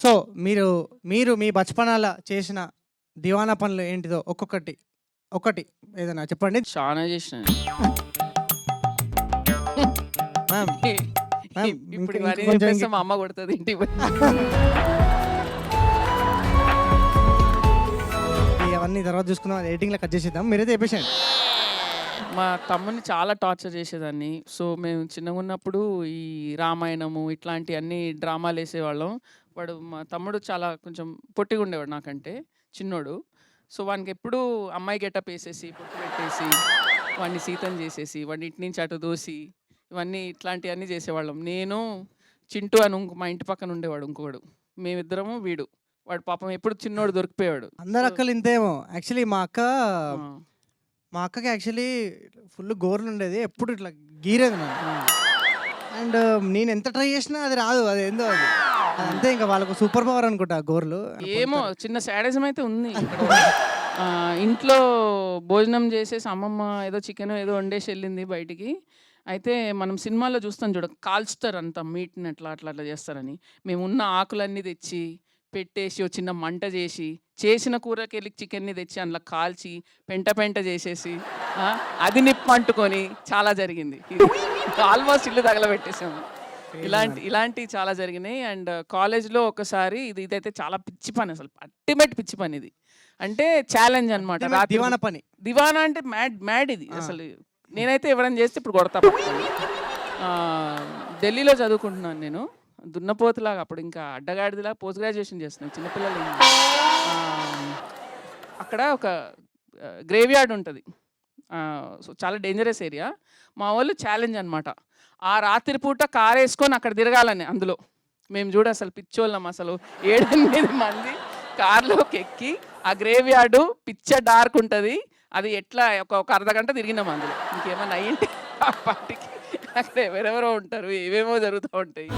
So మీరు మీరు మీ బచపనాల చేసిన దివానా పనులు ఏంటిదో ఒకటి ఏదైనా చెప్పండి చాలా చేసిన మ్యామ్. మ్యామ్, ఇప్పుడు ఇంకా ఇవన్నీ కొంచెం చెప్పేస్తే మా అమ్మ కొడుతుంది ఇంటికి పోయి. అవన్నీ తర్వాత చూసుకుందాం, అది ఎడిటింగ్లో కట్ చేసేద్దాం, మీరైతే చెప్పేసేయండి. మా తమ్ముని చాలా టార్చర్ చేసేదాన్ని. సో మేము చిన్నగా ఉన్నప్పుడు ఈ రామాయణము ఇట్లాంటి అన్ని డ్రామాలు వేసేవాళ్ళం. వాడు మా తమ్ముడు చాలా కొంచెం పొట్టిగా ఉండేవాడు నాకంటే, చిన్నోడు. సో వానికి ఎప్పుడూ అమ్మాయి గెటప్ వేసేసి పొట్టు పెట్టేసి వాడిని సీతం చేసేసి వాడిని ఇటు నుంచి అటు దోసి ఇవన్నీ ఇట్లాంటివన్నీ చేసేవాళ్ళం. నేను చింటూ అని మా ఇంటి పక్కన ఉండేవాడు ఇంకోడు. మేమిద్దరము వీడు. వాడు పాపం ఎప్పుడు చిన్నోడు దొరికిపోయాడు. అందరు అక్కలు ఇంతేమో. యాక్చువల్లీ మా ఆ, అక్కకి యాక్చువల్లీ ఫుల్ గోర్లు ఉండేది, ఎప్పుడు ఇట్లా గీరేది నన్ను. ఆ. అండ్ నేను ఎంత ట్రై చేసినా అది రాదు, అది ఏందో అది అంతే. ఇంకా వాళ్ళకు సూపర్ పవర్ అనుకుంటా ఆ గోర్లు. ఏమో చిన్న శాడిజం అయితే ఉంది ఇక్కడ. ఇంట్లో భోజనం చేసేసి అమ్మమ్మ ఏదో చికెన్ ఏదో వండేసి వెళ్ళింది బయటికి. అయితే మనం సినిమాల్లో చూస్తాం చూడ, కాల్చుతారు అంతా మీట్ని అట్లా అట్లా అట్లా చేస్తారని. మేము ఉన్న ఆకులన్నీ తెచ్చి పెట్టేసి ఓ చిన్న మంట చేసి చేసిన కూరకి వెళ్ళి చికెన్ని తెచ్చి అందులో కాల్చి పెంట పెంట చేసేసి అది నిప్పంటుకొని చాలా జరిగింది. ఆల్మోస్ట్ ఇల్లు తగలబెట్టేసాము. ఇలాంటివి చాలా జరిగినాయి. అండ్ కాలేజ్లో ఒకసారి ఇదైతే చాలా పిచ్చి పని, అసలు అల్టిమేట్ పిచ్చి పని ఇది. అంటే ఛాలెంజ్ అనమాట. దివానా పని, దివానా అంటే మ్యాడ్ ఇది అసలు. నేనైతే ఎవరైనా చేస్తే ఇప్పుడు కొడతా పట్టుకొని. ఢిల్లీలో చదువుకుంటున్నాను నేను, దున్నపోతులాగా. అప్పుడు ఇంకా అడ్డగాడిదిలా పోస్ట్ గ్రాడ్యుయేషన్ చేస్తున్నాను, చిన్నపిల్లలు. అక్కడ ఒక గ్రేవ్ యార్డ్ ఉంటుంది. సో చాలా డేంజరస్ ఏరియా. మా వాళ్ళు ఛాలెంజ్ అనమాట, ఆ రాత్రి పూట కారు వేసుకొని అక్కడ తిరగాలని. అందులో మేము చూడ అసలు పిచ్చోళ్ళం, అసలు 7-8 మంది కార్లోకి ఎక్కి ఆ గ్రేవ్ యార్డు పిచ్చ డార్క్ ఉంటుంది. అది ఎట్లా ఒక అర్ధగంట తిరిగినాం అందులో. ఇంకేమన్నా అయ్యింటే ఆ పాటికి అక్కడ ఎవరెవరో ఉంటారు, ఏవేమో జరుగుతూ ఉంటాయి.